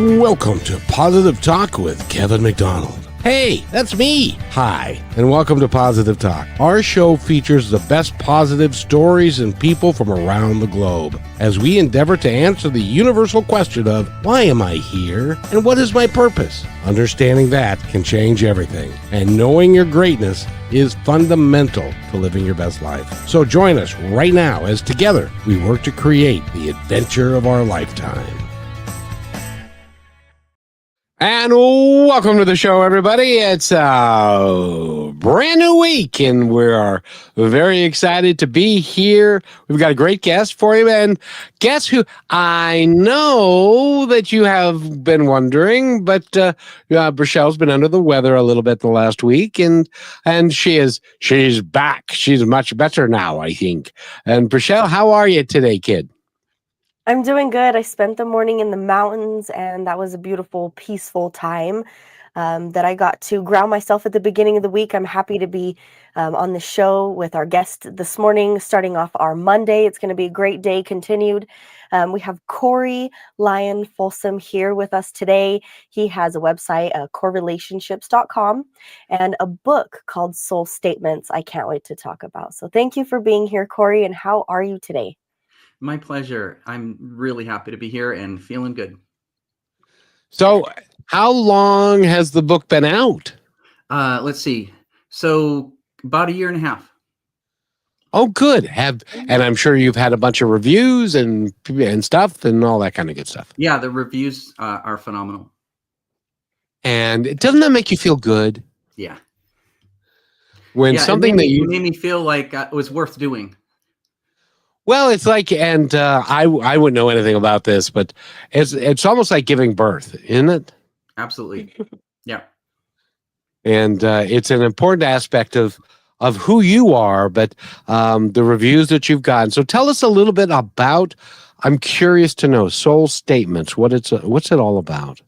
Welcome to Positive Talk with Kevin McDonald. Hey, that's me. Hi, and welcome to Positive Talk. Our show features the best positive stories and people from around the globe as we endeavor to answer the universal question of why am I here and what is my purpose? Understanding that can change everything, and knowing your greatness is fundamental to living your best life. So join us right now as together we work to create the adventure of our lifetime. And welcome to the show, everybody. It's a brand new week, and we are very excited to be here. We've got a great guest for you, and guess who? I know that you have been wondering, but Brichelle's been under the weather a little bit the last week, and she's back. She's much better now, I think. And Brichelle, how are you today, kid? I'm doing good. I spent the morning in the mountains, and that was a beautiful, peaceful time that I got to ground myself at the beginning of the week. I'm happy to be on the show with our guest this morning, starting off our Monday. It's going to be a great day continued. We have Corey Lyon Folsom here with us today. He has a website, corerelationships.com, and a book called Soul Statements I can't wait to talk about. So thank you for being here, Corey, and how are you today? My pleasure. I'm really happy to be here and feeling good. So how long has the book been out? Let's see. So about a year and a half. Oh, good. And I'm sure you've had a bunch of reviews and stuff and all that kind of good stuff. Yeah, the reviews are phenomenal. And doesn't that make you feel good? Yeah. When something that you made me feel like it was worth doing. Well, it's like, and I wouldn't know anything about this, but it's almost like giving birth, isn't it? Absolutely. Yeah. And it's an important aspect of who you are, but the reviews that you've gotten. So tell us a little bit about, I'm curious to know, Soul Statements. What's it all about?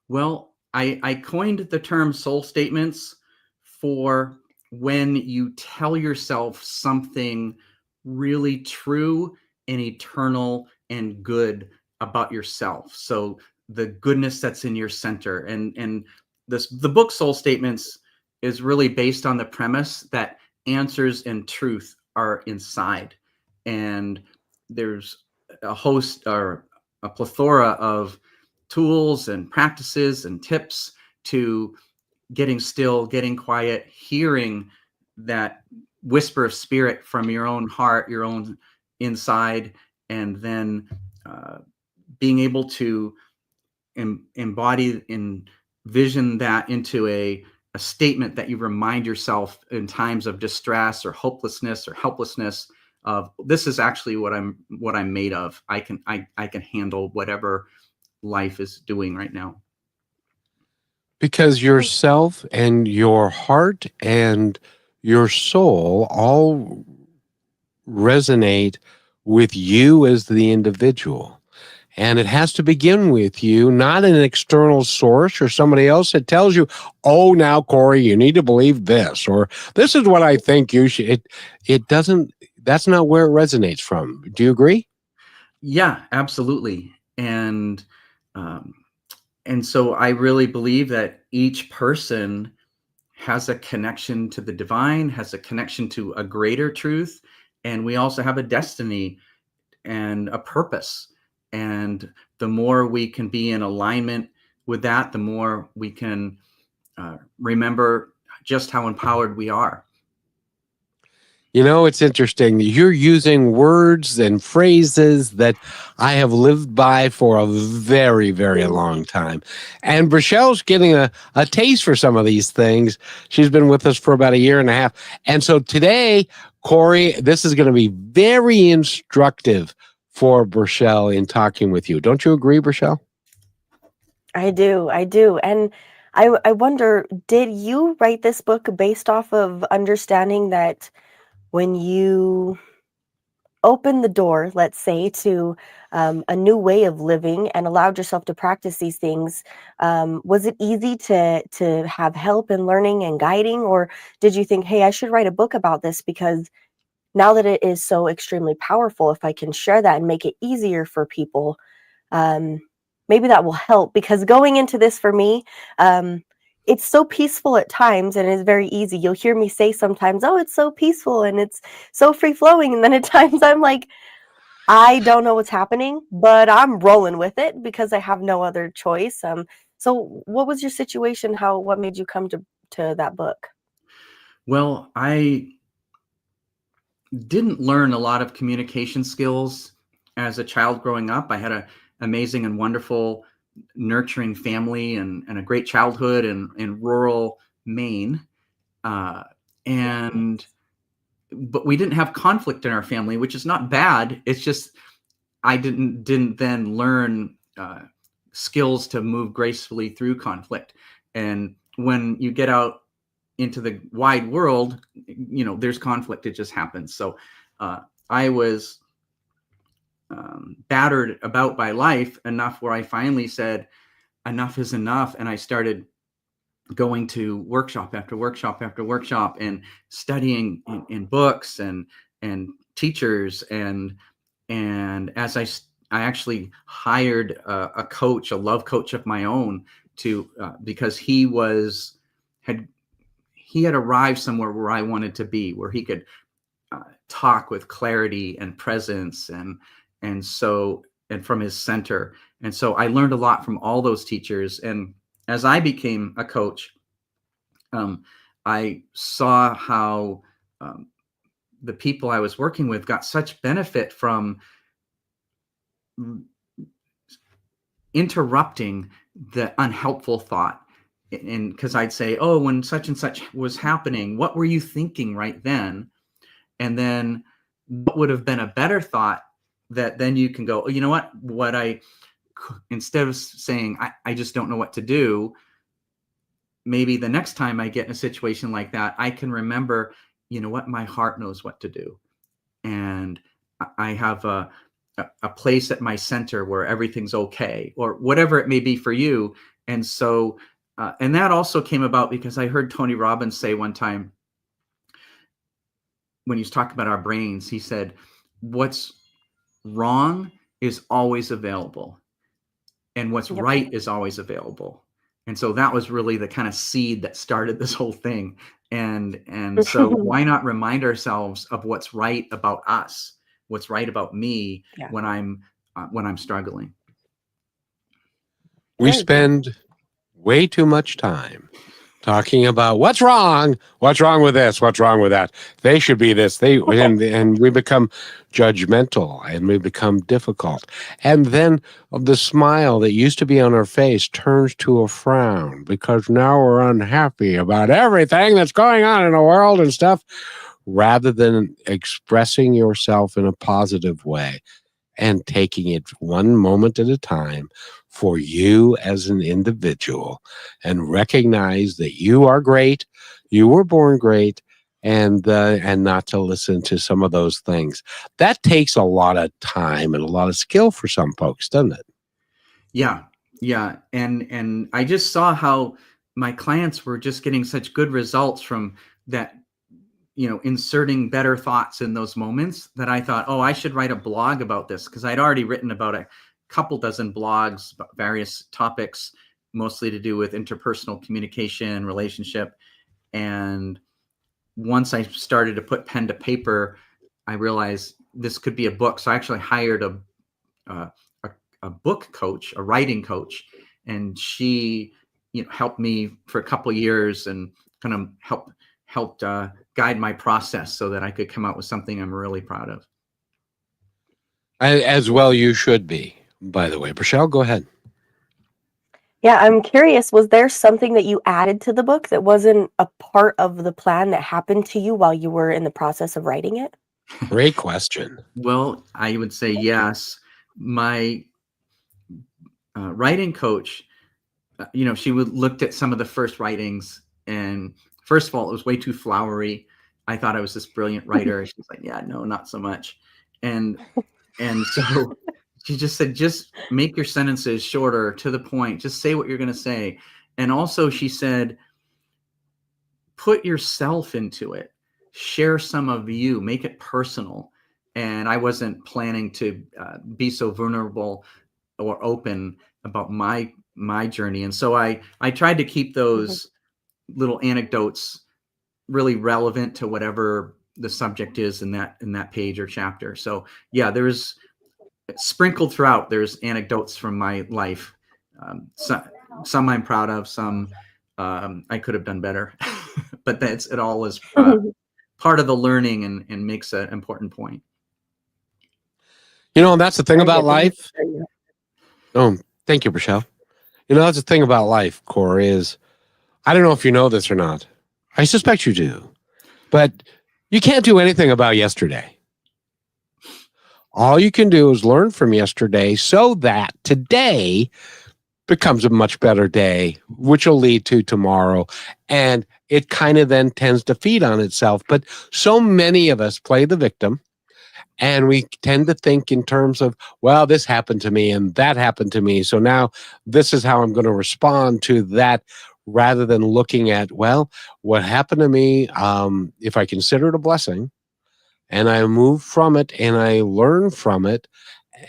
Well, I coined the term soul statements for when you tell yourself something really true and eternal and good about yourself. So the goodness that's in your center, and the book Soul Statements is really based on the premise that answers and truth are inside, and there's a host or a plethora of tools and practices and tips to getting still, getting quiet, hearing that whisper of spirit from your own heart, your own inside, and then being able to embody and vision that into a statement that you remind yourself in times of distress or hopelessness or helplessness of, this is actually what I'm made of. I can handle whatever life is doing right now. Because yourself and your heart and your soul all resonate with you as the individual. And it has to begin with you, not an external source or somebody else that tells you, oh, now, Corey, you need to believe this, or this is what I think you should. It doesn't, that's not where it resonates from. Do you agree? Yeah, absolutely. And so I really believe that each person has a connection to the divine, has a connection to a greater truth. And we also have a destiny and a purpose. And the more we can be in alignment with that, the more we can remember just how empowered we are. You know, it's interesting. You're using words and phrases that I have lived by for a very, very long time. And Brichelle's getting a taste for some of these things. She's been with us for about a year and a half. And so today, Corey, this is going to be very instructive for Brichelle in talking with you. Don't you agree, Brichelle? I do. And I wonder, did you write this book based off of understanding that when you open the door, let's say, to a new way of living and allowed yourself to practice these things, was it easy to have help in learning and guiding? Or did you think, hey, I should write a book about this because now that it is so extremely powerful, if I can share that and make it easier for people, maybe that will help, because going into this for me, it's so peaceful at times and it's very easy. You'll hear me say sometimes, oh, it's so peaceful and it's so free flowing. And then at times I'm like, I don't know what's happening, but I'm rolling with it because I have no other choice. So what was your situation? What made you come to that book? Well, I didn't learn a lot of communication skills as a child growing up. I had an amazing and wonderful, nurturing family and a great childhood in rural Maine. And but we didn't have conflict in our family, which is not bad. It's just I didn't then learn skills to move gracefully through conflict. And when you get out into the wide world, there's conflict. It just happens. So I was battered about by life enough where I finally said, enough is enough. And I started going to workshop after workshop after workshop and studying in books and teachers. And as I actually hired a coach, a love coach of my own because he had arrived somewhere where I wanted to be, where he could talk with clarity and presence and from his center. And so I learned a lot from all those teachers. And as I became a coach, I saw how the people I was working with got such benefit from interrupting the unhelpful thought. And because I'd say, oh, when such and such was happening, what were you thinking right then? And then what would have been a better thought that then you can go, oh, you know what instead of saying, I just don't know what to do, maybe the next time I get in a situation like that, I can remember, my heart knows what to do. And I have a place at my center where everything's okay, or whatever it may be for you. And so, and that also came about because I heard Tony Robbins say one time, when he was talking about our brains, he said, what's wrong is always available, and what's Yep. right is always available. And so that was really the kind of seed that started this whole thing. And so why not remind ourselves of what's right about us, what's right about me when I'm struggling. We spend way too much time talking about what's wrong with this, what's wrong with that. They should be this. And we become judgmental and we become difficult. And then the smile that used to be on our face turns to a frown because now we're unhappy about everything that's going on in the world and stuff, rather than expressing yourself in a positive way and taking it one moment at a time for you as an individual, and recognize that you are great, you were born great, and not to listen to some of those things. That takes a lot of time and a lot of skill for some folks, doesn't it? Yeah. And I just saw how my clients were just getting such good results from that, inserting better thoughts in those moments, that I thought, oh, I should write a blog about this, because I'd already written about a couple dozen blogs about various topics, mostly to do with interpersonal communication, relationship. And once I started to put pen to paper, I realized this could be a book. So I actually hired a book coach, a writing coach, and she helped me for a couple of years and kind of helped guide my process so that I could come out with something I'm really proud of. As well you should be, by the way. Michelle, go ahead. Yeah, I'm curious, was there something that you added to the book that wasn't a part of the plan that happened to you while you were in the process of writing it? Great question. Well, I would say yes. My writing coach, she looked at some of the first writings, and first of all, it was way too flowery. I thought I was this brilliant writer. She's like, yeah, no, not so much. And so she just said, just make your sentences shorter, to the point. Just say what you're going to say. And also she said, put yourself into it. Share some of you. Make it personal. And I wasn't planning to be so vulnerable or open about my journey. And so I tried to keep those little anecdotes really relevant to whatever the subject is in that page or chapter. So yeah, there's sprinkled throughout, there's anecdotes from my life. Some I'm proud of, some I could have done better, but it all is part of the learning and makes an important point. You know, and that's the thing about life. Oh, thank you, Michelle. You know, that's the thing about life, Corey, is I don't know if you know this or not. I suspect you do. But you can't do anything about yesterday. All you can do is learn from yesterday so that today becomes a much better day, which will lead to tomorrow. And it kind of then tends to feed on itself. But so many of us play the victim, and we tend to think in terms of, well, this happened to me and that happened to me, so now this is how I'm going to respond to that, rather than looking at, well, what happened to me, if I consider it a blessing and I move from it and I learn from it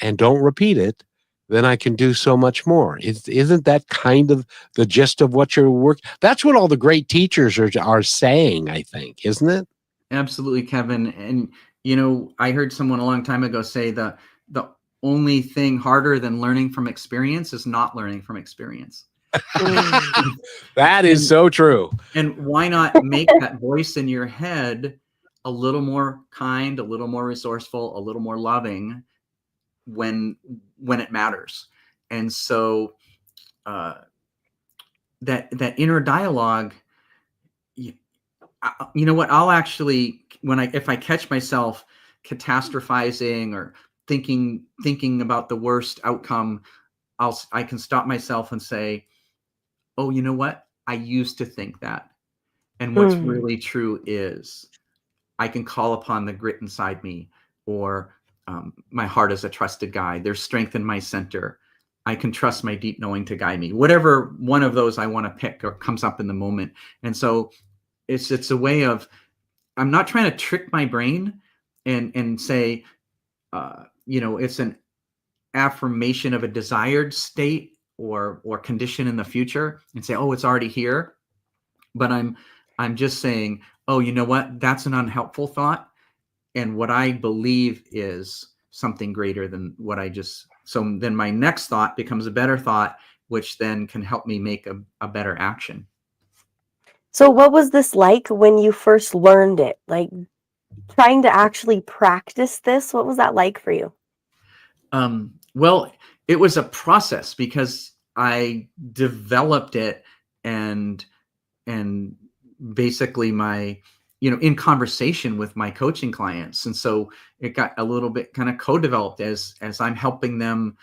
and don't repeat it, then I can do so much more. Isn't that kind of the gist of what your work? That's what all the great teachers are saying, I think, isn't it? Absolutely, Kevin. And, you know, I heard someone a long time ago say the only thing harder than learning from experience is not learning from experience. That is so true. And why not make that voice in your head a little more kind, a little more resourceful, a little more loving when it matters? And so that inner dialogue, you know what, I'll actually, if I catch myself catastrophizing or thinking about the worst outcome, I can stop myself and say, oh, you know what? I used to think that. And what's really true is I can call upon the grit inside me, or my heart is a trusted guide. There's strength in my center. I can trust my deep knowing to guide me. Whatever one of those I want to pick or comes up in the moment. And so it's a way of, I'm not trying to trick my brain and say, you know, it's an affirmation of a desired state or condition in the future and say, oh, it's already here. But I'm just saying, oh, you know what? That's an unhelpful thought. And what I believe is something greater than what I just, so then my next thought becomes a better thought, which then can help me make a better action. So what was this like when you first learned it? Like trying to actually practice this, what was that like for you? Well, it was a process because I developed it and basically in conversation with my coaching clients. And so it got a little bit kind of co-developed as I'm helping them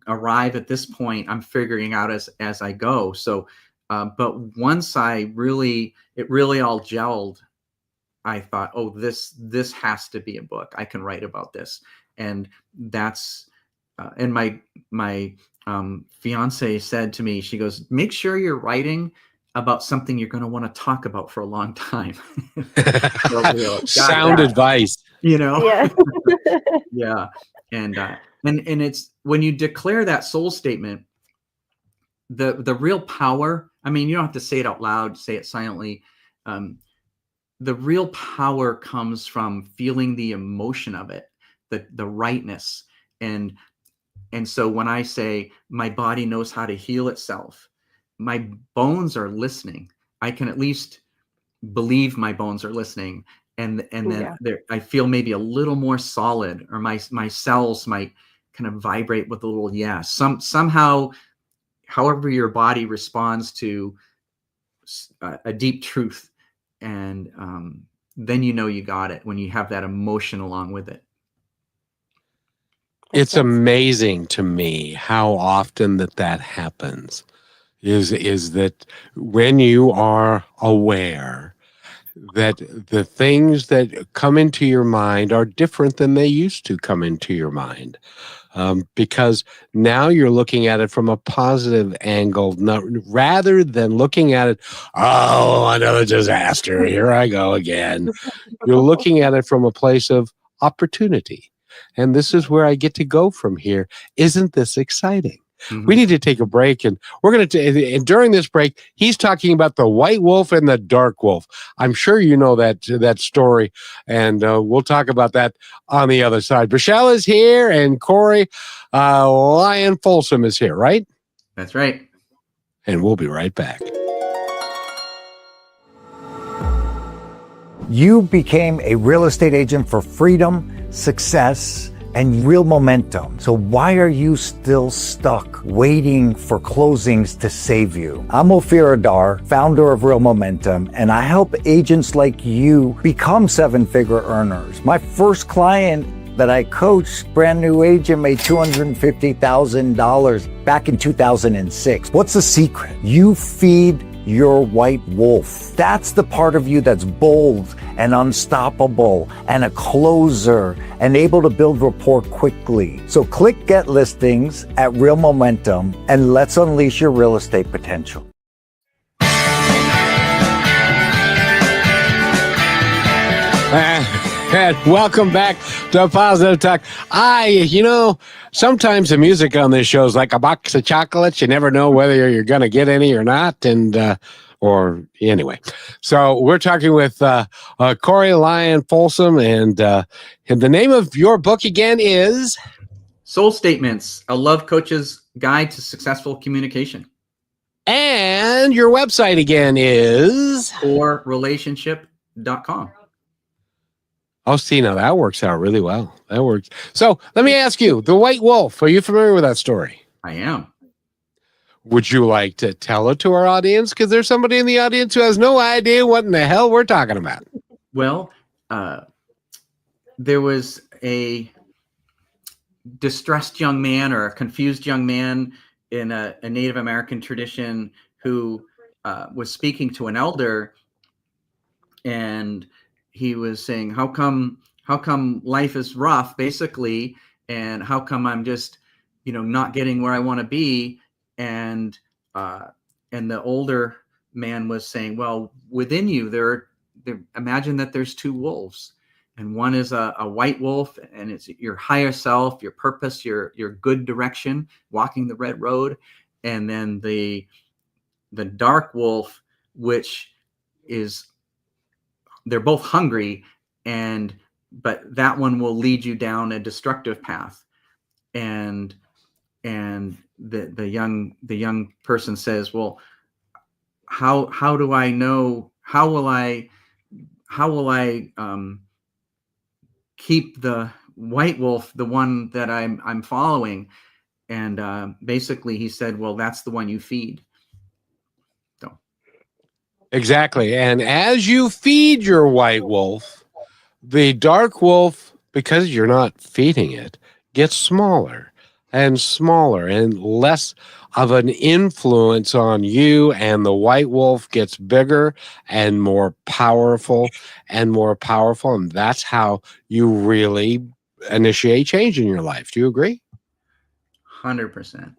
arrive at this point. I'm figuring out as I go. So, but once it really all gelled, I thought, oh, this has to be a book. I can write about this. And that's, and my fiance said to me, she goes, make sure you're writing about something you're going to want to talk about for a long time. Sound advice, you know? Yeah. Yeah. And it's when you declare that soul statement, the real power, I mean, you don't have to say it out loud, say it silently. The real power comes from feeling the emotion of it, the rightness. And so when I say my body knows how to heal itself, my bones are listening. I can at least believe my bones are listening. And then I feel maybe a little more solid, or my cells might kind of vibrate with a little yes. Somehow, however your body responds to a deep truth. And then you got it when you have that emotion along with it. It's amazing to me how often that happens. Is that when you are aware that the things that come into your mind are different than they used to come into your mind, because now you're looking at it from a positive angle, rather than looking at it, oh, another disaster, here I go again. You're looking at it from a place of opportunity. and this is where I get to go from here. Isn't this exciting? Mhm. We need to take a break, and we're going to, and during this break, he's talking about the white wolf and the dark wolf. I'm sure you know that story, and we'll talk about that on the other side. Michelle is here, and Corey Lyon Folsom is here, right? That's right. And we'll be right back. You became a real estate agent for freedom, success, and real momentum. So why are you still stuck waiting for closings to save you? I'm Ophir Adar, founder of Real Momentum, and I help agents like you become seven-figure earners. My first client that I coached, brand new agent, made $250,000 back in 2006. What's the secret? You feed your white wolf. That's the part of you that's bold and unstoppable and a closer and able to build rapport quickly. So click Get Listings at Real Momentum and let's unleash your real estate potential. And welcome back to Positive Talk. Sometimes the music on this show is like a box of chocolates. You never know whether you're going to get any or not. And, or anyway, so we're talking with Corey Lyon Folsom, and the name of your book again is Soul Statements, a love coach's guide to successful communication. And your website again is orrelationship.com. Oh, see, now that works out really well. That works. So let me ask you, the white wolf, are you familiar with that story? I am. Would you like to tell it to our audience? Because there's somebody in the audience who has no idea what in the hell we're talking about. Well, there was a distressed young man or a confused young man in a Native American tradition who was speaking to an elder, and he was saying, how come life is rough, basically, and how come I'm just, not getting where I want to be? And the older man was saying, well, within you, imagine that there's two wolves, and one is a white wolf, and it's your higher self, your purpose, your good direction, walking the red road. And then the dark wolf, which is, they're both hungry, but that one will lead you down a destructive path. And the young person says, well, how do I know, how will I keep the white wolf, the one that I'm following? And basically he said, well, that's the one you feed. So Exactly. And as you feed your white wolf, the dark wolf, because you're not feeding it, gets smaller and smaller and less of an influence on you, and the white wolf gets bigger and more powerful and more powerful. And that's how you really initiate change in your life. Do you agree? 100%.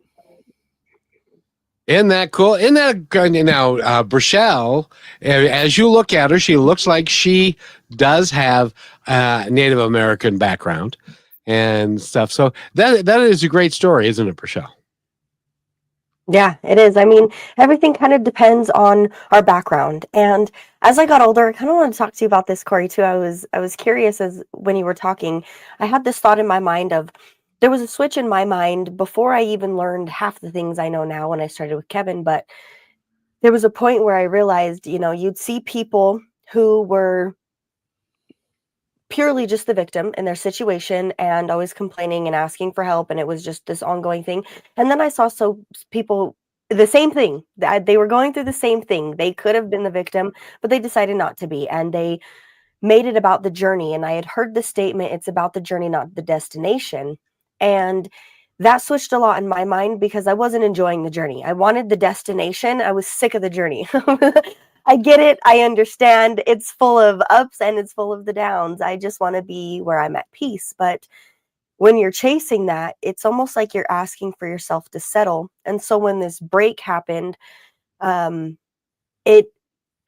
Isn't that cool? Isn't that good? Now, Brichelle, as you look at her, she looks like she does have a Native American background and stuff. So that is a great story, isn't it, Brichelle? Yeah, it is. I mean, everything kind of depends on our background. And as I got older, I kind of want to talk to you about this, Corey, too. I was curious as when you were talking, I had this thought in my mind of, there was a switch in my mind before I even learned half the things I know now when I started with Kevin. But there was a point where I realized, you'd see people who were purely just the victim in their situation and always complaining and asking for help, and it was just this ongoing thing. And then I saw people, the same thing, they were going through the same thing. They could have been the victim, but they decided not to be, and they made it about the journey. And I had heard the statement, it's about the journey, not the destination. And that switched a lot in my mind because I wasn't enjoying the journey. I wanted the destination. I was sick of the journey. I get it. I understand. It's full of ups and it's full of the downs. I just want to be where I'm at peace. But when you're chasing that, it's almost like you're asking for yourself to settle. And so when this break happened, no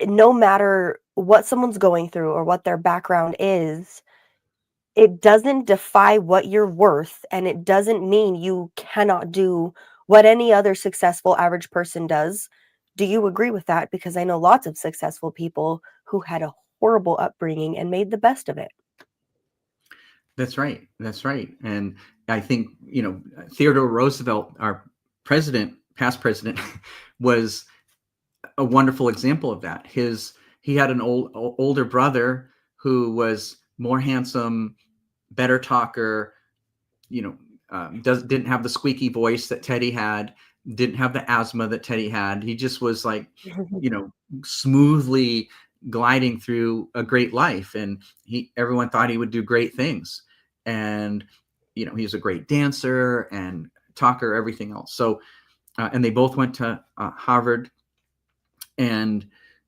matter what someone's going through or what their background is, it doesn't defy what you're worth, and it doesn't mean you cannot do what any other successful average person does. Do you agree with that? Because I know lots of successful people who had a horrible upbringing and made the best of it. That's right. That's right. And I think, Theodore Roosevelt, our president, past president, was a wonderful example of that. He had an older brother who was more handsome, better talker, didn't have the squeaky voice that Teddy had, didn't have the asthma that Teddy had. He just was like, smoothly gliding through a great life. And everyone thought he would do great things. And, he's a great dancer and talker, everything else. So, and they both went to Harvard. And,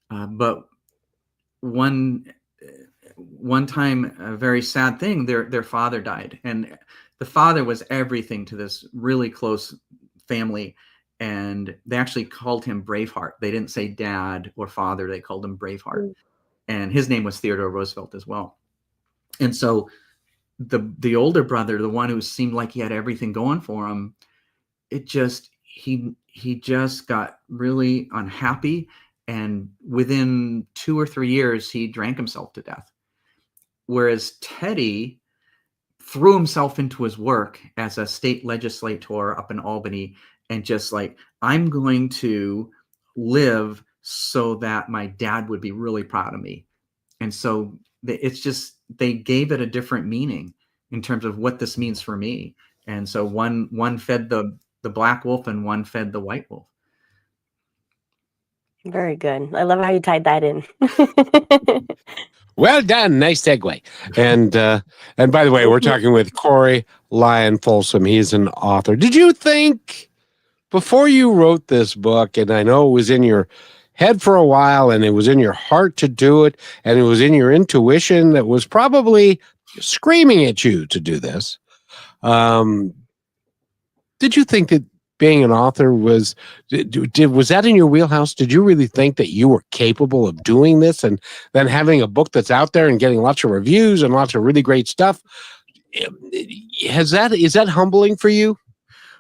but one time, a very sad thing, their father died. And the father was everything to this really close family. And they actually called him Braveheart. They didn't say dad or father. They called him Braveheart. And his name was Theodore Roosevelt as well. And so the older brother, the one who seemed like he had everything going for him, he just got really unhappy. And within 2 or 3 years, he drank himself to death. Whereas Teddy threw himself into his work as a state legislator up in Albany, and just like, I'm going to live so that my dad would be really proud of me. And so they gave it a different meaning in terms of what this means for me. And so one fed the black wolf and one fed the white wolf. Very good. I love how you tied that in. Well done. Nice segue. And by the way, we're talking with Corey Lyon Folsom. He's an author. Did you think, before you wrote this book, and I know it was in your head for a while, and it was in your heart to do it, and it was in your intuition that was probably screaming at you to do this, did you think that being an author was that in your wheelhouse? Did you really think that you were capable of doing this, and then having a book that's out there and getting lots of reviews and lots of really great stuff? Is that humbling for you?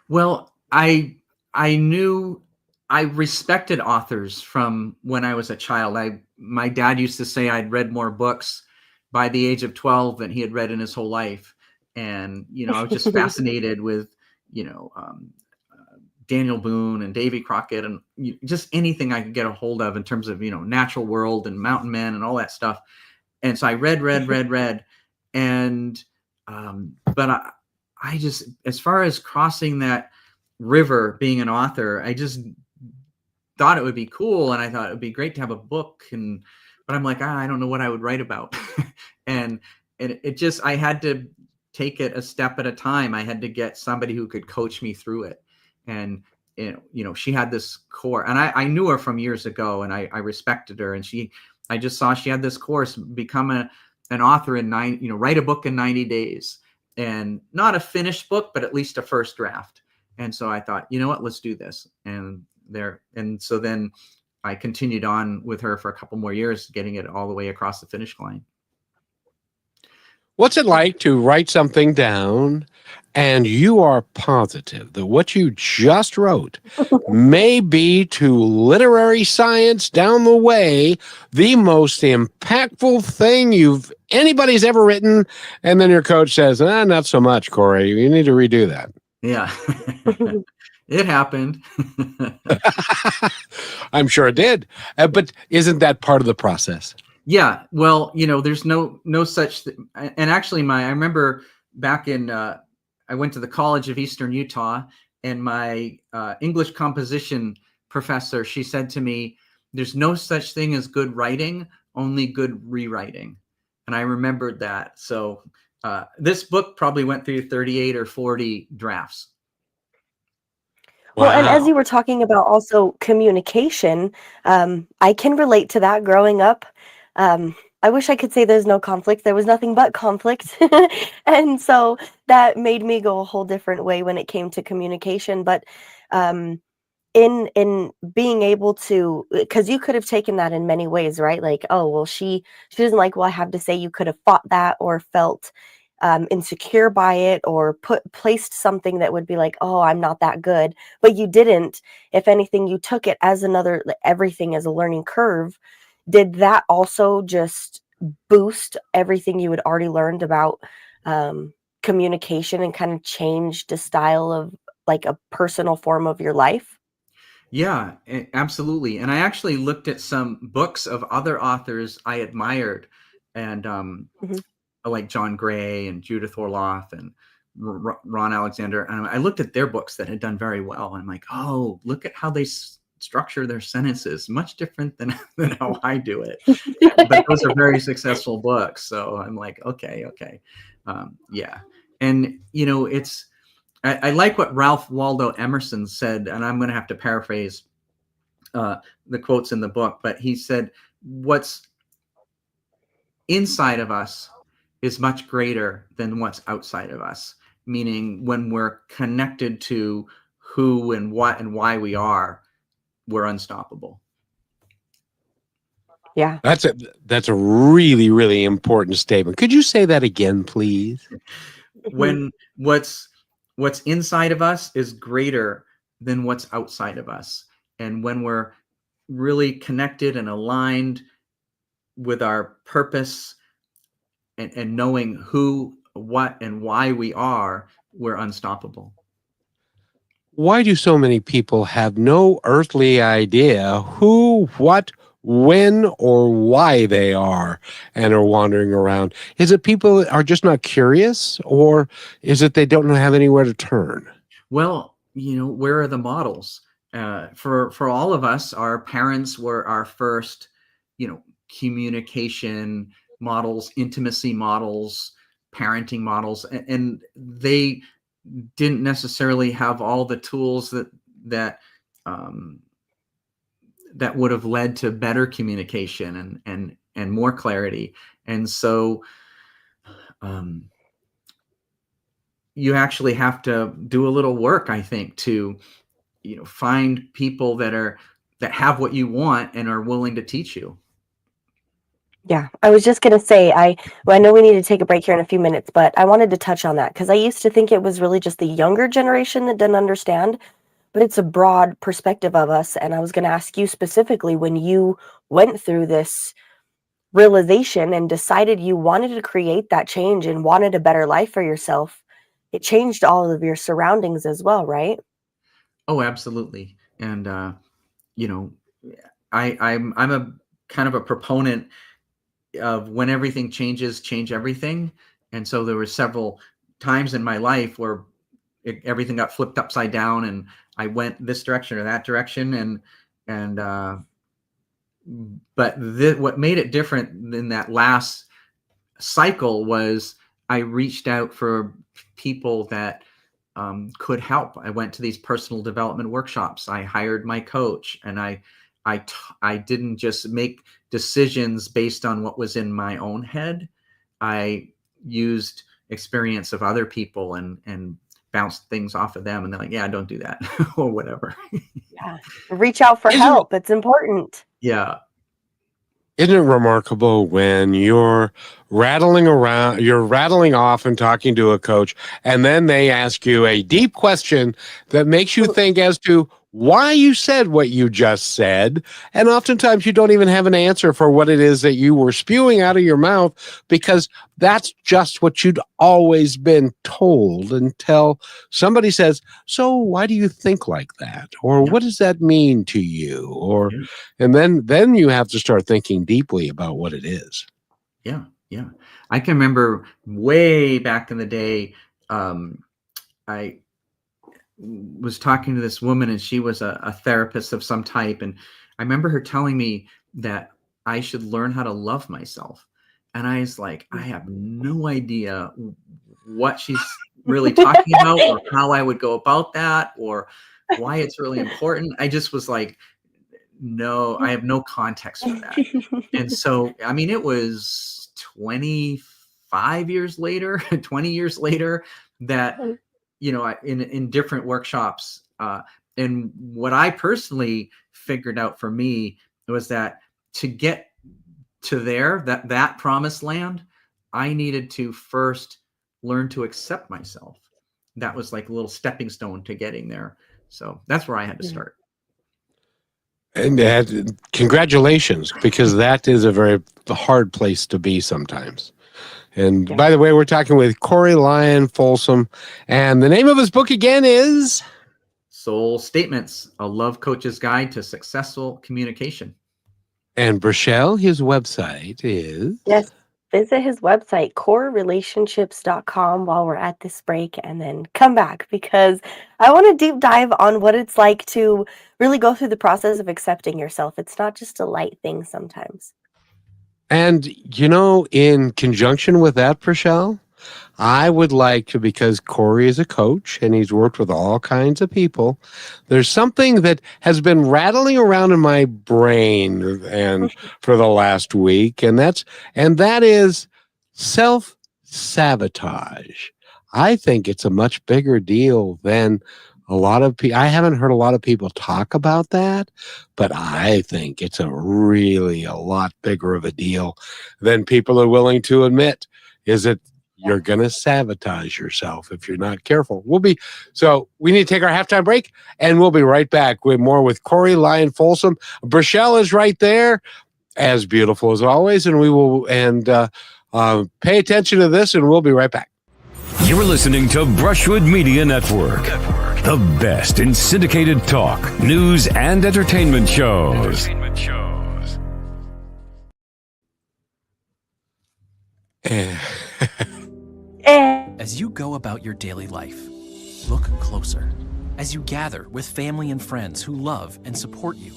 Well, I knew, I respected authors from when I was a child. My dad used to say I'd read more books by the age of 12 than he had read in his whole life. And, I was just fascinated with, Daniel Boone and Davy Crockett and just anything I could get a hold of in terms of, Natural World and Mountain Men and all that stuff. And so I read. And, but I just, as far as crossing that river, being an author, I just thought it would be cool. And I thought it would be great to have a book. But I'm like, I don't know what I would write about. and it just, I had to take it a step at a time. I had to get somebody who could coach me through it. And, she had this core, and I knew her from years ago, and I respected her. And I just saw she had this course, become an author in write a book in 90 days, and not a finished book, but at least a first draft. And so I thought, you know what, let's do this. And so then I continued on with her for a couple more years, getting it all the way across the finish line. What's it like to write something down and you are positive that what you just wrote may be to literary science down the way the most impactful thing anybody's ever written, and then your coach says, not so much, Corey, you need to redo that? Yeah. It happened. I'm sure it did. But isn't that part of the process? Yeah. Well, there's no such and actually I remember back in, I went to the College of Eastern Utah, and my English composition professor, she said to me, there's no such thing as good writing, only good rewriting. And I remembered that. So this book probably went through 38 or 40 drafts. Well, and as you were talking about also communication, I can relate to that growing up. I wish I could say there's no conflict. There was nothing but conflict. And so that made me go a whole different way when it came to communication. But in being able to, because you could have taken that in many ways, right? Like, oh, well, she doesn't like what I have to say. You could have fought that or felt insecure by it or placed something that would be like, oh, I'm not that good, but you didn't. If anything, you took it as everything as a learning curve. Did that also just boost everything you had already learned about communication and kind of change the style of like a personal form of your life? Yeah, absolutely. And I actually looked at some books of other authors I admired, and Mhm. like John Gray and Judith Orloff and Ron Alexander. And I looked at their books that had done very well. And I'm like, oh, look at how they structure their sentences. Much different than how I do it. But those are very successful books. So I'm like, okay. Yeah. And, I like what Ralph Waldo Emerson said, and I'm going to have to paraphrase the quotes in the book, but he said, what's inside of us is much greater than what's outside of us. Meaning when we're connected to who and what and why we are, we're unstoppable. Yeah. That's a really, really important statement. Could you say that again, please? When what's inside of us is greater than what's outside of us. And when we're really connected and aligned with our purpose and knowing who, what, and why we are, we're unstoppable. Why do so many people have no earthly idea who, what, when, or why they are and are wandering around? Is it people are just not curious, or is it they don't have anywhere to turn? Well, where are the models? For all of us, our parents were our first, communication models, intimacy models, parenting models, and they didn't necessarily have all the tools that would have led to better communication and more clarity. And so you actually have to do a little work, I think, to find people that have what you want and are willing to teach you. Yeah, I was just going to say, I know we need to take a break here in a few minutes, but I wanted to touch on that because I used to think it was really just the younger generation that didn't understand, but it's a broad perspective of us. And I was going to ask you specifically, when you went through this realization and decided you wanted to create that change and wanted a better life for yourself, it changed all of your surroundings as well, right? Oh, absolutely. And I'm a kind of a proponent of when everything changes, change everything. And so there were several times in my life where everything got flipped upside down and I went this direction or that direction. But what made it different in that last cycle was I reached out for people that could help. I went to these personal development workshops. I hired my coach, and I didn't just make decisions based on what was in my own head. I used experience of other people and bounced things off of them, and they're like, yeah, don't do that or whatever. Yeah. Reach out for help. It's important. Yeah. Isn't it remarkable when you're rattling off and talking to a coach, and then they ask you a deep question that makes you think as to why you said what you just said. And oftentimes you don't even have an answer for what it is that you were spewing out of your mouth, because that's just what you'd always been told, until somebody says, so why do you think like that? Or what does that mean to you? Or, and then you have to start thinking deeply about what it is. Yeah. I can remember way back in the day, I was talking to this woman, and she was a therapist of some type. And I remember her telling me that I should learn how to love myself. And I was like, I have no idea what she's really talking about, or how I would go about that, or why it's really important. I just was like, no, I have no context for that. And so, I mean, it was 25 years later, 20 years later, that, in different workshops. And what I personally figured out for me was that to get to that promised land, I needed to first learn to accept myself. That was like a little stepping stone to getting there. So that's where I had to start. And congratulations, because that is a very hard place to be sometimes. And Yeah. by the way, we're talking with Corey Lyon Folsom, and the name of his book again is Soul Statements, a love coach's guide to successful communication. And Brachelle, his website is? Yes. Visit his website, corerelationships.com, while we're at this break, and then come back because I want to deep dive on what it's like to really go through the process of accepting yourself. It's not just a light thing sometimes. And, in conjunction with that, Brachelle, I would like to, because Corey is a coach and he's worked with all kinds of people, there's something that has been rattling around in my brain and for the last week, and that is self-sabotage. I think it's a much bigger deal than a lot of people. I haven't heard a lot of people talk about that, but I think it's a lot bigger of a deal than people are willing to admit. Is it? You're going to sabotage yourself if you're not careful. So we need to take our halftime break, and we'll be right back with more with Corey Lyon Folsom. Brachelle is right there, as beautiful as always, and we will pay attention to this, and we'll be right back. You're listening to Brushwood Media Network, the best in syndicated talk, news, and entertainment shows. As you go about your daily life, look closer. As you gather with family and friends who love and support you,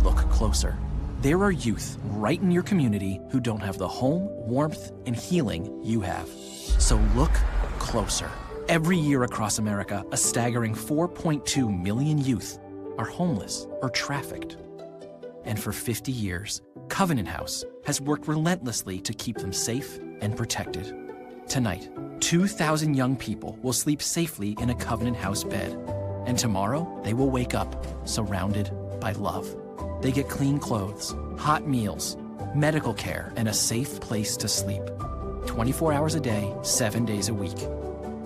look closer. There are youth right in your community who don't have the home, warmth, and healing you have. So look closer. Every year across America, a staggering 4.2 million youth are homeless or trafficked. And for 50 years, Covenant House has worked relentlessly to keep them safe and protected. Tonight, 2,000 young people will sleep safely in a Covenant House bed. And tomorrow, they will wake up surrounded by love. They get clean clothes, hot meals, medical care, and a safe place to sleep. 24 hours a day, 7 days a week.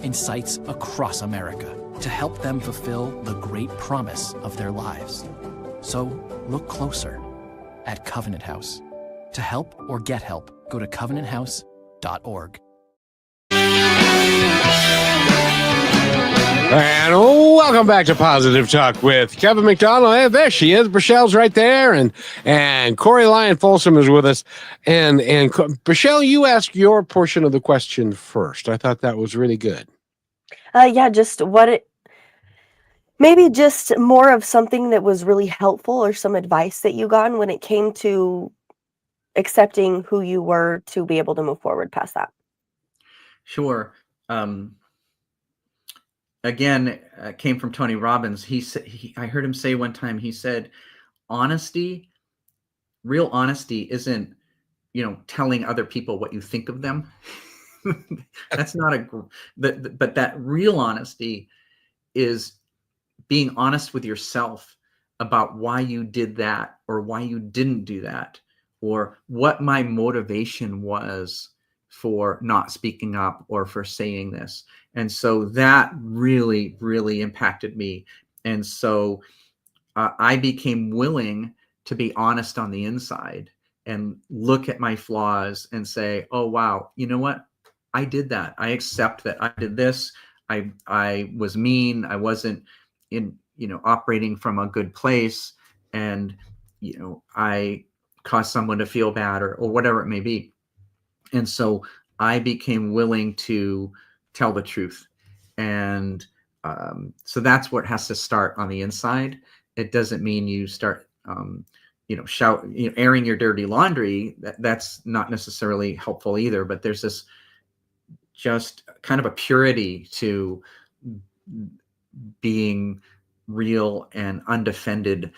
In sites across America to help them fulfill the great promise of their lives. So look closer at Covenant House. To help or get help, go to covenanthouse.org. And welcome back to Positive Talk with Kevin McDonald. Hey, there she is. Brachelle's right there, and Corey Lyon Folsom is with us. And Brachelle, you asked your portion of the question first. I thought that was really good. Just maybe just more of something that was really helpful or some advice that you got when it came to accepting who you were to be able to move forward past that. Sure. Again, came from Tony Robbins. I heard him say one time, he said, honesty, real honesty isn't, telling other people what you think of them. That's not but that real honesty is being honest with yourself about why you did that or why you didn't do that, or what my motivation was for not speaking up or for saying this. And so that really, really impacted me. And so I became willing to be honest on the inside and look at my flaws and say, oh, wow, you know what? I did that. I accept that I did this. I was mean. I wasn't operating from a good place. And, I caused someone to feel bad or whatever it may be. And so I became willing to tell the truth. And so that's what has to start on the inside. It doesn't mean you start, airing your dirty laundry. That's not necessarily helpful either. But there's this just kind of a purity to being real and undefended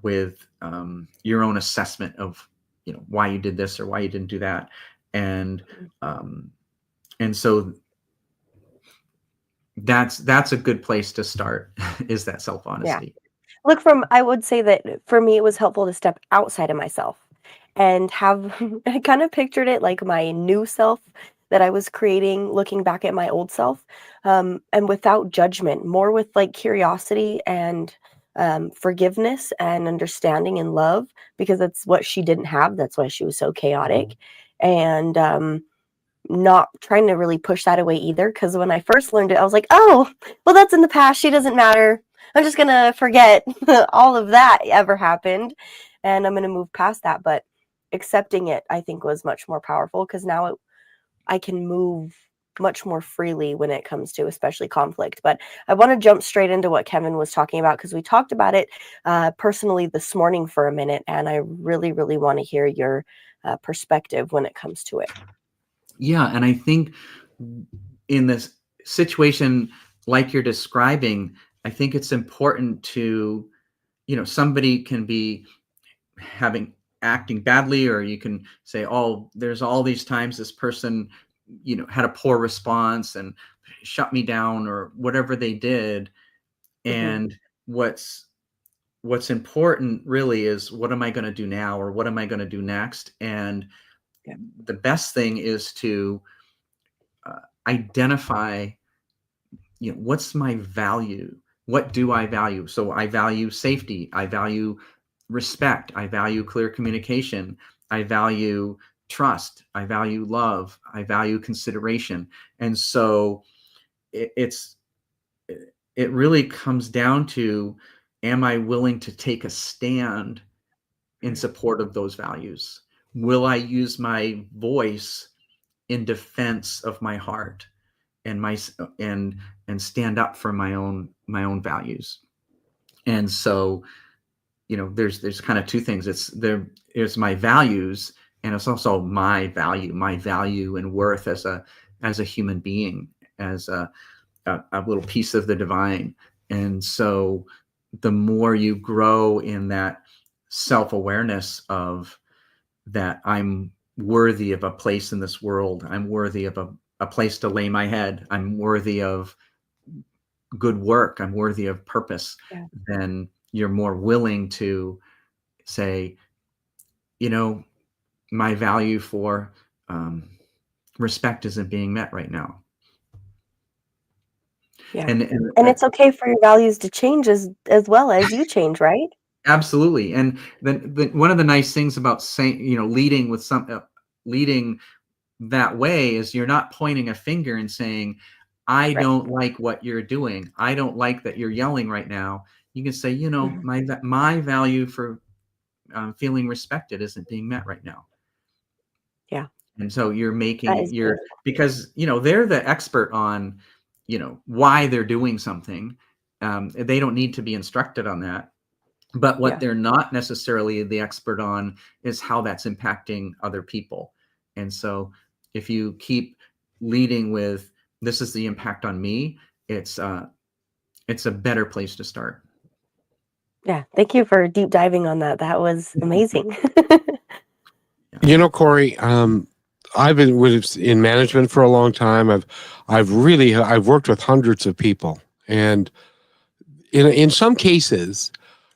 with your own assessment of why you did this or why you didn't do that. And so that's a good place to start, is that self-honesty. Yeah. I would say that for me, it was helpful to step outside of myself and I kind of pictured it like my new self that I was creating, looking back at my old self, and without judgment, more with like curiosity and forgiveness and understanding and love, because that's what she didn't have. That's why she was so chaotic. And not trying to really push that away either, because when I first learned it, I was like, oh, well, that's in the past. She doesn't matter. I'm just going to forget all of that ever happened, and I'm going to move past that. But accepting it, I think, was much more powerful, because now I can move much more freely when it comes to especially conflict. But I want to jump straight into what Kevin was talking about, because we talked about it personally this morning for a minute, and I really, really want to hear your perspective when it comes to it. Yeah, and I think in this situation like you're describing, I think it's important to, somebody can be acting badly, or you can say, oh, there's all these times this person, had a poor response and shut me down, or whatever they did. And what's important really is, what am I going to do now, or what am I going to do next? And the best thing is to identify, what's my value? What do I value? So I value safety. I value respect. I value clear communication. I value trust. I value love. I value consideration. And so it really comes down to, am I willing to take a stand in support of those values? Will I use my voice in defense of my heart and and stand up for my own values? And so, there's kind of two things. It's my values, and it's also my value and worth as a human being, as a little piece of the divine. And so the more you grow in that self-awareness of that, I'm worthy of a place in this world, I'm worthy of a place to lay my head, I'm worthy of good work, I'm worthy of purpose, then you're more willing to say, my value for respect isn't being met right now. Yeah. And it's okay for your values to change as well as you change, right? Absolutely. And then one of the nice things about saying, leading that way is, you're not pointing a finger and saying, I don't like what you're doing. I don't like that you're yelling right now. You can say, my value for feeling respected isn't being met right now. Yeah. And so you're because, they're the expert on, why they're doing something. They don't need to be instructed on that. But what they're not necessarily the expert on is how that's impacting other people. And so if you keep leading with, this is the impact on me, it's a better place to start. Yeah. Thank you for deep diving on that. That was amazing. Corey, I've been in management for a long time. I've worked with hundreds of people, and in some cases,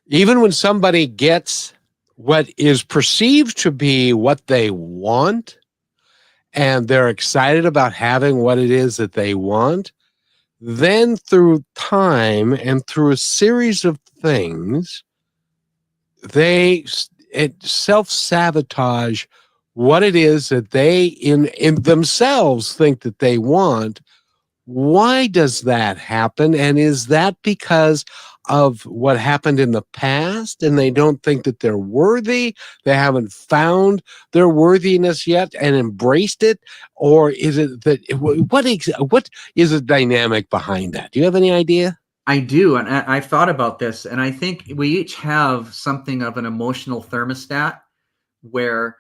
even when somebody gets what is perceived to be what they want, and they're excited about having what it is that they want, then through time and through a series of things, they self-sabotage what it is that they in themselves think that they want. Why does that happen? And is that because of what happened in the past and they don't think that they're worthy? They haven't found their worthiness yet and embraced it? Or is it that, what is the dynamic behind that? Do you have any idea? I do. And I've thought about this, and I think we each have something of an emotional thermostat where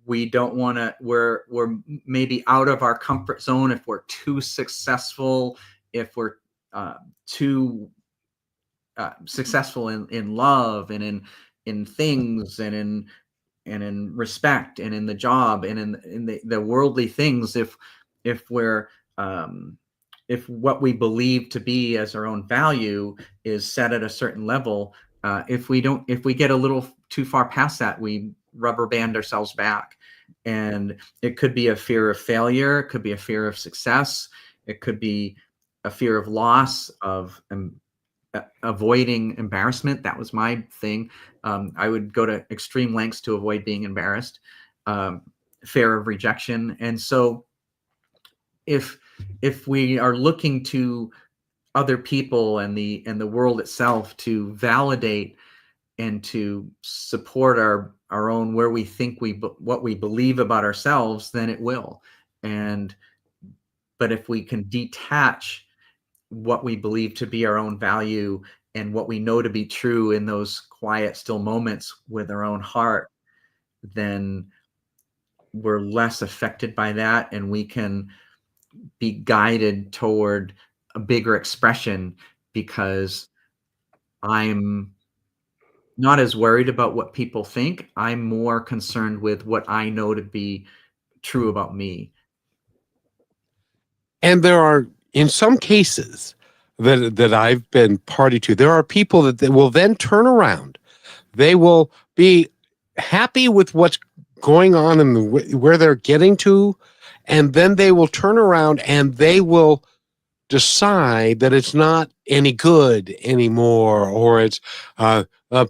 we don't want to, we're maybe out of our comfort zone if we're too successful, if we're too successful in love and in things and in respect and in the job and in the worldly things. If we're if what we believe to be as our own value is set at a certain level, if we get a little too far past that, we rubber band ourselves back. And it could be a fear of failure. It could be a fear of success. It could be a fear of loss, of avoiding embarrassment. That was my thing. I would go to extreme lengths to avoid being embarrassed. Fear of rejection. And so if we are looking to other people and the world itself to validate and to support our own, where we think what we believe about ourselves, then it will. But if we can detach what we believe to be our own value and what we know to be true in those quiet, still moments with our own heart, then we're less affected by that, and we can be guided toward a bigger expression, because I'm not as worried about what people think. I'm more concerned with what I know to be true about me. And there are, in some cases that I've been party to, there are people that will then turn around. They will be happy with what's going on and where they're getting to, and then they will turn around and they will decide that it's not any good anymore, or it's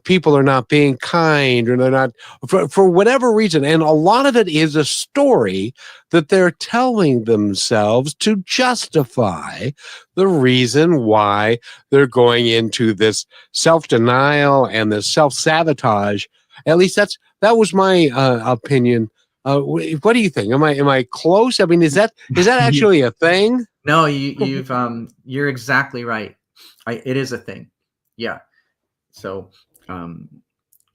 people are not being kind, or they're not, for whatever reason. And a lot of it is a story that they're telling themselves to justify the reason why they're going into this self-denial and this self-sabotage. At least that was my opinion. What do you think? Am I close? I mean, is that actually a thing? No, you're exactly right. It is a thing. Yeah. So,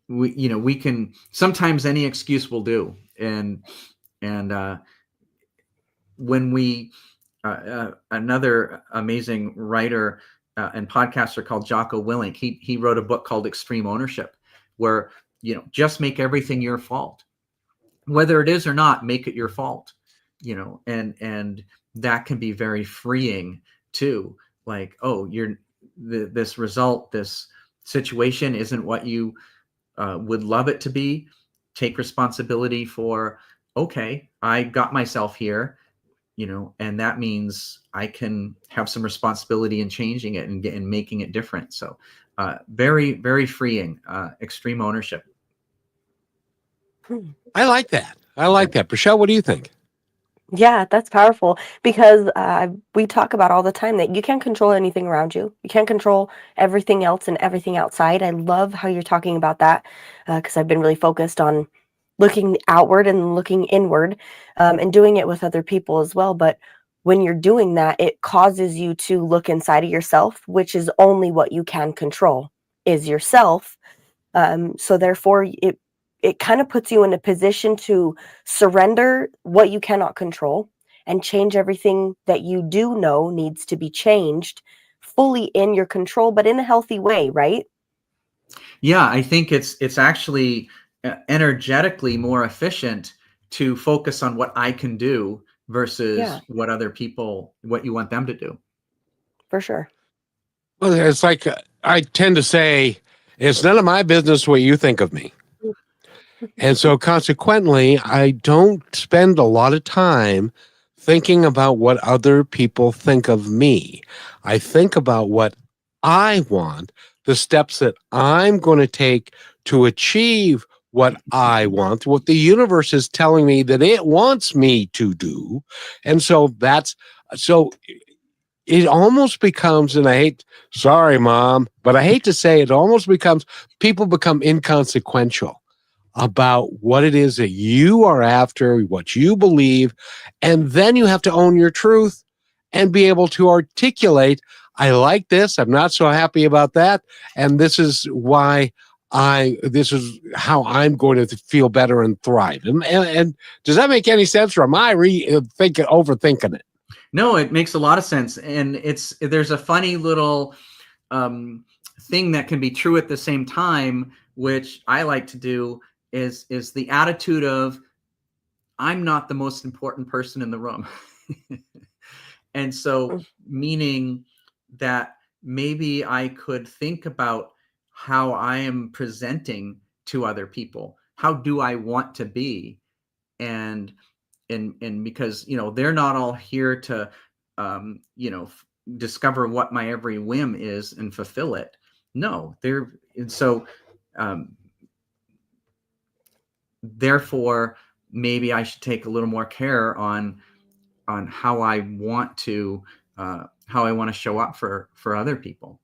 we can, sometimes any excuse will do. And when we, another amazing writer and podcaster called Jocko Willink, he wrote a book called Extreme Ownership, where, just make everything your fault. Whether it is or not, make it your fault, and that can be very freeing too. Like, oh, this result, this situation isn't what you would love it to be. Take responsibility for, okay, I got myself here, and that means I can have some responsibility in changing it and making it different. So very, very freeing, extreme ownership. I like that. Michelle, what do you think? Yeah, that's powerful, because we talk about all the time that you can't control anything around you. You can't control everything else and everything outside. I love how you're talking about that, because I've been really focused on looking outward and looking inward, and doing it with other people as well. But when you're doing that, it causes you to look inside of yourself, which is only what you can control, is yourself. So therefore, it kind of puts you in a position to surrender what you cannot control and change everything that you do know needs to be changed, fully in your control, but in a healthy way, right? Yeah, I think it's actually energetically more efficient to focus on what I can do versus what other people, what you want them to do. For sure. Well, it's like I tend to say, it's none of my business what you think of me. And so consequently, I don't spend a lot of time thinking about what other people think of me. I think about what I want, the steps that I'm going to take to achieve what I want, what the universe is telling me that it wants me to do. And so it almost becomes, and sorry, Mom, but I hate to say it almost becomes, people become inconsequential about what it is that you are after, what you believe, and then you have to own your truth and be able to articulate, I like this, I'm not so happy about that, and this is why this is how I'm going to feel better and thrive. And does that make any sense, or am I overthinking it? No, it makes a lot of sense. And there's a funny little thing that can be true at the same time, which I like to do, is the attitude of, I'm not the most important person in the room. And so, meaning that maybe I could think about how I am presenting to other people. How do I want to be? and because they're not all here to discover what my every whim is and fulfill it. No, therefore maybe I should take a little more care on how I want to show up for other people.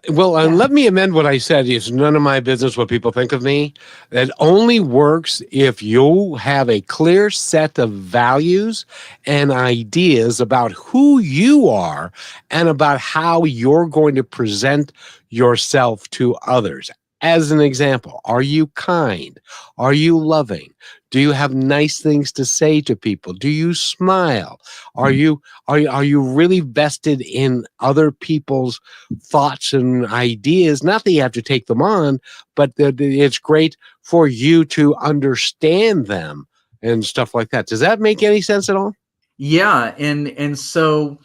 Well, and let me amend what I said. It's none of my business what people think of me. It only works if you have a clear set of values and ideas about who you are and about how you're going to present yourself to others. As an example, are you kind? Are you loving? Do you have nice things to say to people? Do you smile? Are you really vested in other people's thoughts and ideas? Not that you have to take them on, but it's great for you to understand them and stuff like that. Does that make any sense at all? Yeah, and so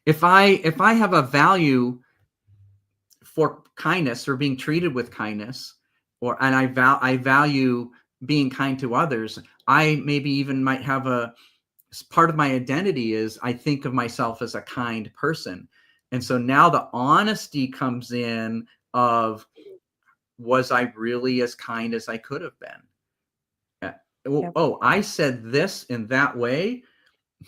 if I have a value for kindness or being treated with kindness, and I value being kind to others, I maybe even might have part of my identity is I think of myself as a kind person. And so now the honesty comes in of, was I really as kind as I could have been? Oh, I said this in that way.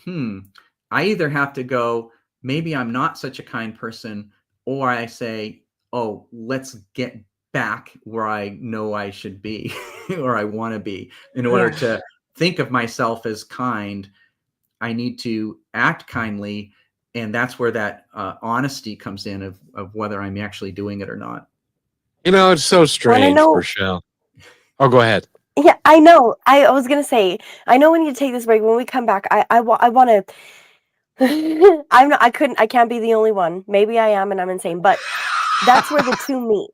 I either have to go, maybe I'm not such a kind person, or I say, oh, let's get back where I know I should be or I want to be. In order to think of myself as kind, I need to act kindly. And that's where that honesty comes in of whether I'm actually doing it or not. It's so strange, Rochelle. Oh, go ahead. Yeah, I know. I was going to say, I know we need to take this break. When we come back, I want to, I can't be the only one. Maybe I am and I'm insane, but that's where the two meet,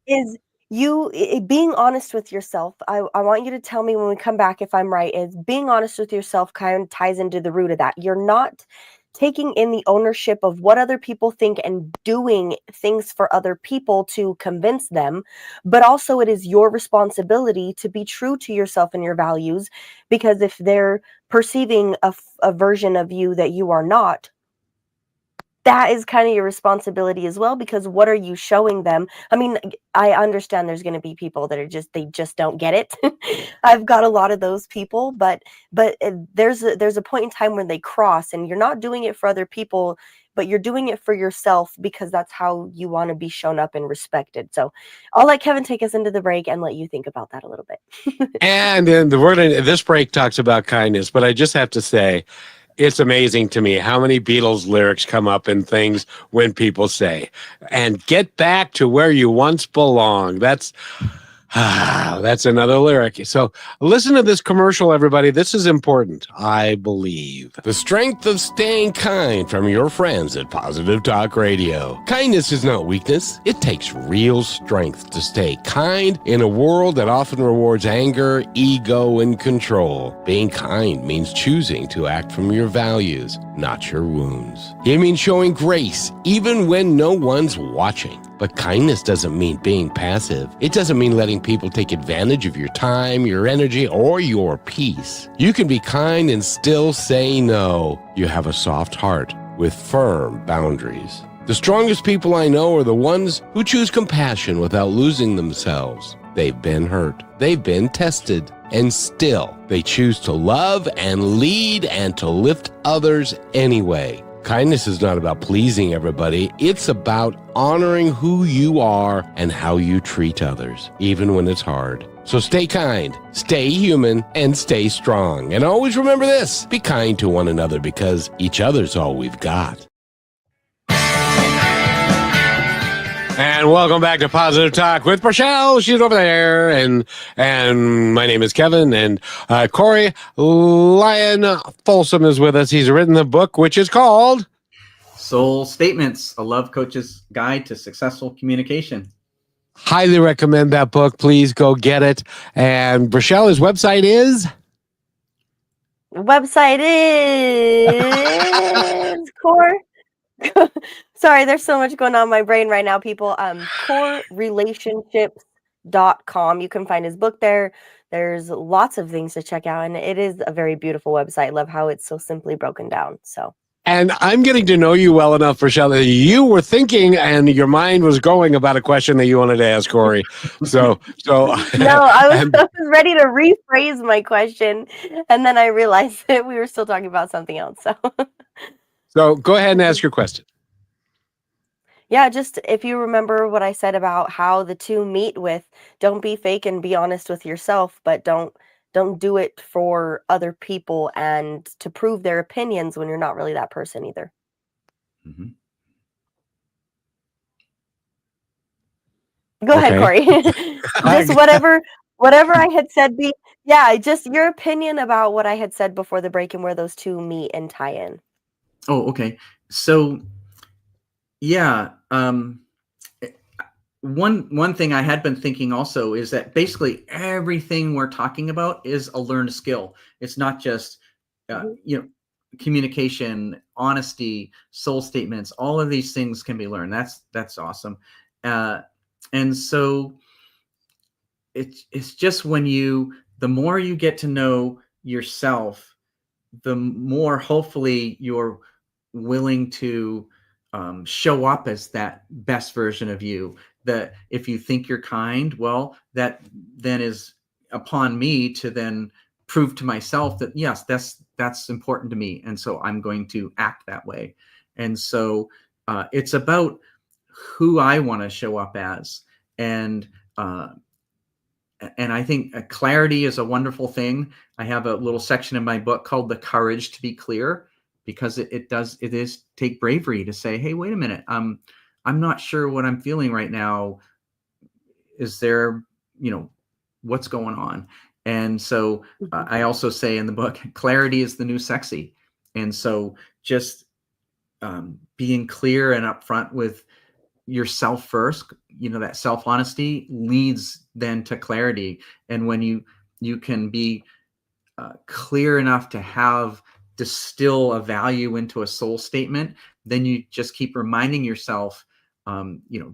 is you being honest with yourself. I want you to tell me when we come back if I'm right. Is being honest with yourself kind of ties into the root of that. You're not taking in the ownership of what other people think and doing things for other people to convince them, but also it is your responsibility to be true to yourself and your values, because if they're perceiving a version of you that you are not, that is kind of your responsibility as well, because what are you showing them? I mean, I understand there's going to be people that they just don't get it. I've got a lot of those people, but there's a point in time when they cross, and you're not doing it for other people, but you're doing it for yourself, because that's how you want to be shown up and respected. So I'll let Kevin take us into the break and let you think about that a little bit. And then this break talks about kindness, but I just have to say, it's amazing to me how many Beatles lyrics come up in things when people say, and get back to where you once belonged. That's another lyric. So listen to this commercial, everybody. This is important, I believe. The strength of staying kind from your friends at Positive Talk Radio. Kindness is not weakness. It takes real strength to stay kind in a world that often rewards anger, ego, and control. Being kind means choosing to act from your values, not your wounds. It means showing grace even when no one's watching. But kindness doesn't mean being passive. It doesn't mean letting people take advantage of your time, your energy, or your peace. You can be kind and still say no. You have a soft heart with firm boundaries. The strongest people I know are the ones who choose compassion without losing themselves. They've been hurt. They've been tested. And still, they choose to love and lead and to lift others anyway. Kindness is not about pleasing everybody. It's about honoring who you are and how you treat others, even when it's hard. So stay kind, stay human, and stay strong. And always remember this: be kind to one another, because each other's all we've got. And welcome back to Positive Talk with Rochelle. She's over there. And my name is Kevin. And Corey Lyon Folsom is with us. He's written the book, which is called Soul Statements, a Love Coach's Guide to Successful Communication. Highly recommend that book. Please go get it. And Rochelle, his website is? Website is Core. Sorry, there's so much going on in my brain right now, people. Core relationships mindfulness.com. You can find his book there. There's lots of things to check out, and it is a very beautiful website. I love how it's so simply broken down. So. And I'm getting to know you well enough, Rochelle, that you were thinking and your mind was going about a question that you wanted to ask Corey. So No, I was ready to rephrase my question, and then I realized that we were still talking about something else. So go ahead and ask your question. Yeah, just if you remember what I said about how the two meet with, don't be fake and be honest with yourself, but don't do it for other people and to prove their opinions when you're not really that person either. Mm-hmm. Go ahead, Corey. Just whatever I had said. Just your opinion about what I had said before the break and where those two meet and tie in. Oh, okay. So, yeah. One thing I had been thinking also is that basically everything we're talking about is a learned skill. It's not just, communication, honesty, soul statements. All of these things can be learned. That's awesome. And so it's just the more you get to know yourself, the more hopefully you're willing to show up as that best version of you. That if you think you're kind, well, that then is upon me to then prove to myself that yes, that's important to me, and so I'm going to act that way. And so it's about who I want to show up as, and I think clarity is a wonderful thing. I have a little section in my book called "The Courage to Be Clear," because it is take bravery to say, hey, wait a minute, I'm not sure what I'm feeling right now. Is there, what's going on? And so I also say in the book, clarity is the new sexy. And so just being clear and upfront with yourself first, that self-honesty leads then to clarity. And when you can be clear enough to distill a value into a soul statement, then you just keep reminding yourself,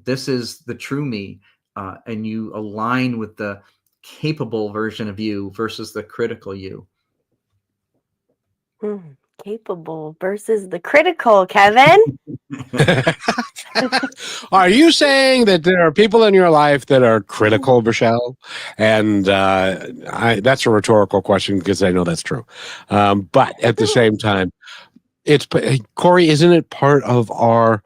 this is the true me, and you align with the capable version of you versus the critical you. Capable versus the critical, Kevin. Are you saying that there are people in your life that are critical, Rochelle? And that's a rhetorical question because I know that's true. But at the same time, Corey, isn't it part of our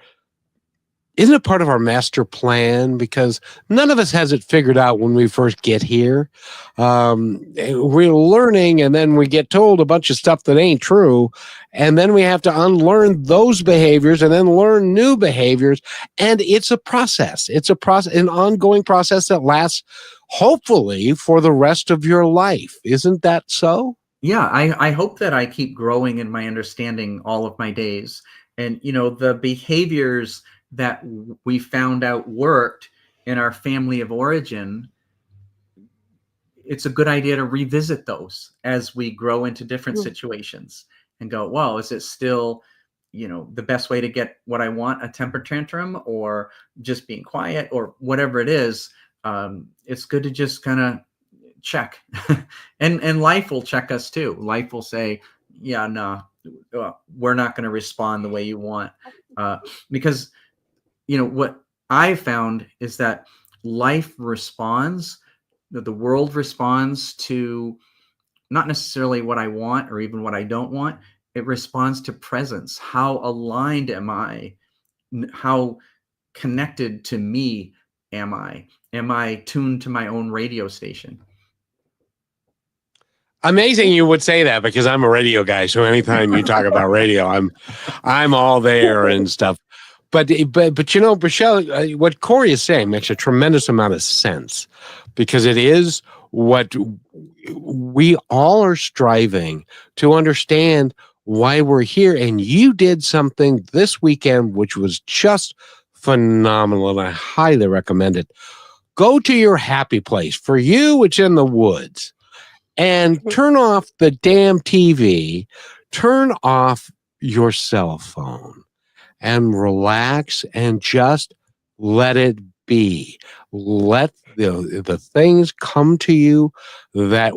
master plan? Because none of us has it figured out when we first get here. We're learning, and then we get told a bunch of stuff that ain't true. And then we have to unlearn those behaviors and then learn new behaviors. And it's a process. It's an ongoing process that lasts, hopefully, for the rest of your life. Isn't that so? Yeah, I hope that I keep growing in my understanding all of my days. And, the behaviors that we found out worked in our family of origin, it's a good idea to revisit those as we grow into different situations and go, well, is it still, the best way to get what I want, a temper tantrum, or just being quiet, or whatever it is? It's good to just kind of check. and life will check us too. Life will say, yeah, no, we're not going to respond the way you want. Because what I found is that life responds, that the world responds to not necessarily what I want or even what I don't want. It responds to presence. How aligned am I? How connected to me am I? Am I tuned to my own radio station? Amazing you would say that, because I'm a radio guy. So anytime you talk about radio, I'm all there and stuff. But Rochelle, what Corey is saying makes a tremendous amount of sense, because it is what we all are striving to understand why we're here. And you did something this weekend which was just phenomenal, and I highly recommend it. Go to your happy place. For you, it's in the woods. And turn off the damn TV, turn off your cell phone, and relax and just let it be. let the things come to you, that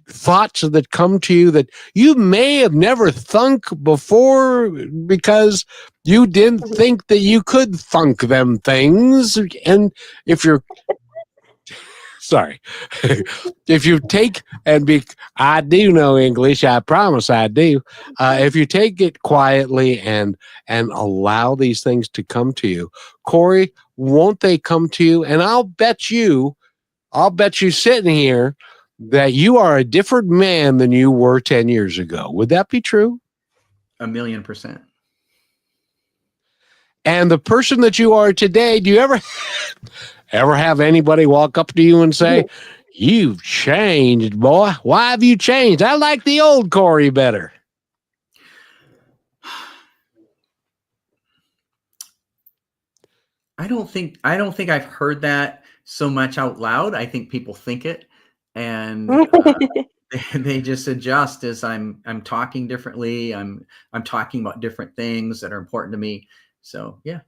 thoughts that come to you that you may have never thunk before because you didn't think that you could thunk them things. And if you're sorry, if you take and be, I do know English, I promise I do. If you take it quietly and allow these things to come to you, Corey, won't they come to you? And I'll bet you sitting here that you are a different man than you were 10 years ago. Would that be true? 1,000,000%. And the person that you are today, do you ever have anybody walk up to you and say, "You've changed, boy. Why have you changed? I like the old Corey better"? I don't think I've heard that so much out loud. I think people think it, and they just adjust as I'm talking differently. I'm talking about different things that are important to me. So yeah.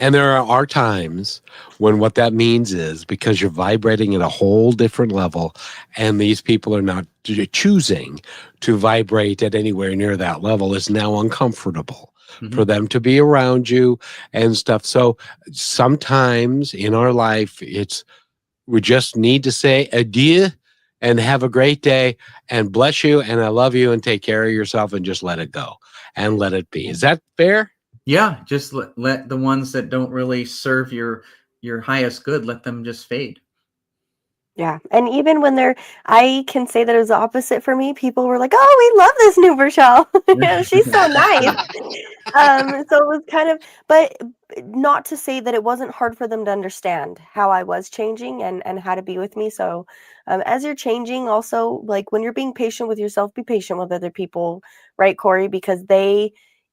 And there are times when what that means is because you're vibrating at a whole different level, and these people are not choosing to vibrate at anywhere near that level, it's now uncomfortable for them to be around you and stuff. So sometimes in our life, we just need to say adieu and have a great day and bless you and I love you and take care of yourself and just let it go and let it be. Is that fair? Yeah, just let the ones that don't really serve your highest good, let them just fade. Yeah. And even when I can say that it was the opposite for me. People were like, "Oh, we love this new Rochelle. She's so nice." So it was kind of, but not to say that it wasn't hard for them to understand how I was changing and how to be with me. So as you're changing, also, like when you're being patient with yourself, be patient with other people, right, Corey? Because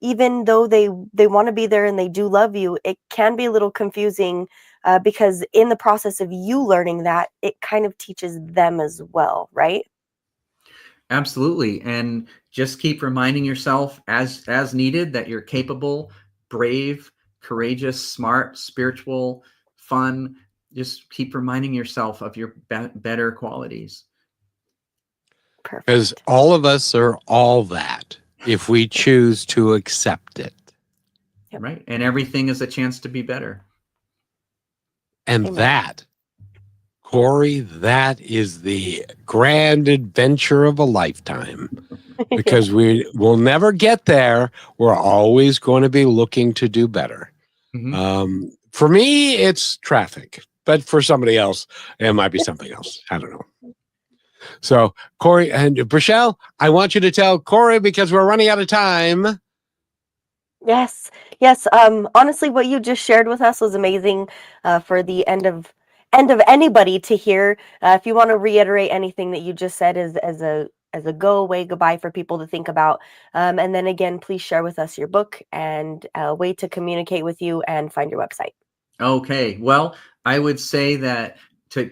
even though they want to be there and they do love you, it can be a little confusing because in the process of you learning that, it kind of teaches them as well, right? Absolutely. And just keep reminding yourself as needed that you're capable, brave, courageous, smart, spiritual, fun. Just keep reminding yourself of your better qualities. Perfect. Because all of us are all that if we choose to accept it. Yep. Right. And everything is a chance to be better. And Amen. that, Corey, that is the grand adventure of a lifetime. Because we will never get there. We're always going to be looking to do better. For me, it's traffic. But for somebody else, it might be something else. I don't know. So, Corey and Rochelle, I want you to tell Corey, because we're running out of time. Yes. Honestly, what you just shared with us was amazing for the end of anybody to hear. If you want to reiterate anything that you just said as a go away goodbye for people to think about, and then again, please share with us your book and a way to communicate with you and find your website. Okay. Well, I would say that to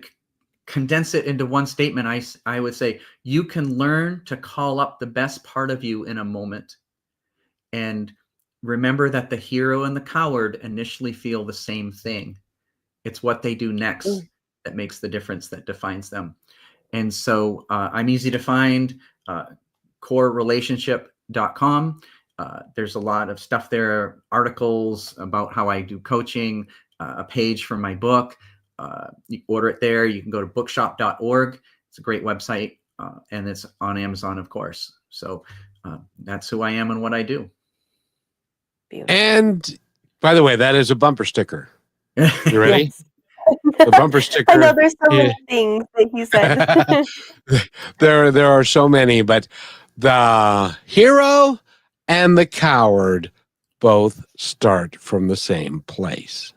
condense it into one statement, I would say you can learn to call up the best part of you in a moment. And remember that the hero and the coward initially feel the same thing. It's what they do next that makes the difference, that defines them. And so I'm easy to find, corerelationship.com. There's a lot of stuff there, articles about how I do coaching, a page from my book. You order it there. You can go to bookshop.org. It's a great website, and it's on Amazon, of course. So that's who I am and what I do. Beautiful. And by the way, that is a bumper sticker. You ready? Yes. The bumper sticker. I know there's so many things that you said. There are so many, but the hero and the coward both start from the same place.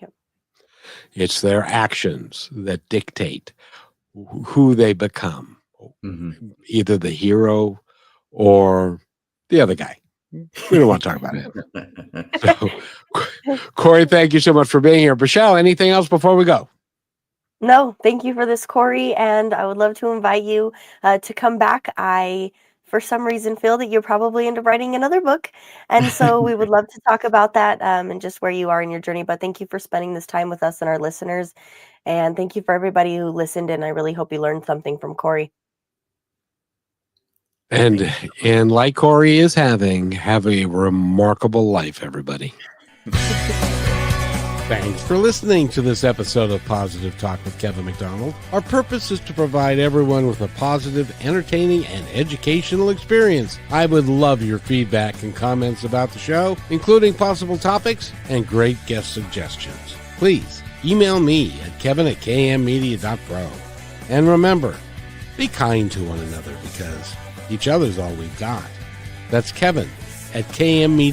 Yep. It's their actions that dictate who they become, either the hero or the other guy. We don't want to talk about it. So, Corey, thank you so much for being here. Rochelle, anything else before we go? No, thank you for this, Corey, and I would love to invite you to come back. I for some reason feel that you're probably into writing another book. And so we would love to talk about that and just where you are in your journey. But thank you for spending this time with us and our listeners. And thank you for everybody who listened. And I really hope you learned something from Corey. And like Corey is having, have a remarkable life, everybody. Thanks for listening to this episode of Positive Talk with Kevin McDonald. Our purpose is to provide everyone with a positive, entertaining, and educational experience. I would love your feedback and comments about the show, including possible topics and great guest suggestions. Please email me at kevin@kmmedia.pro. And remember, be kind to one another because each other's all we've got. That's Kevin at kmmedia.pro.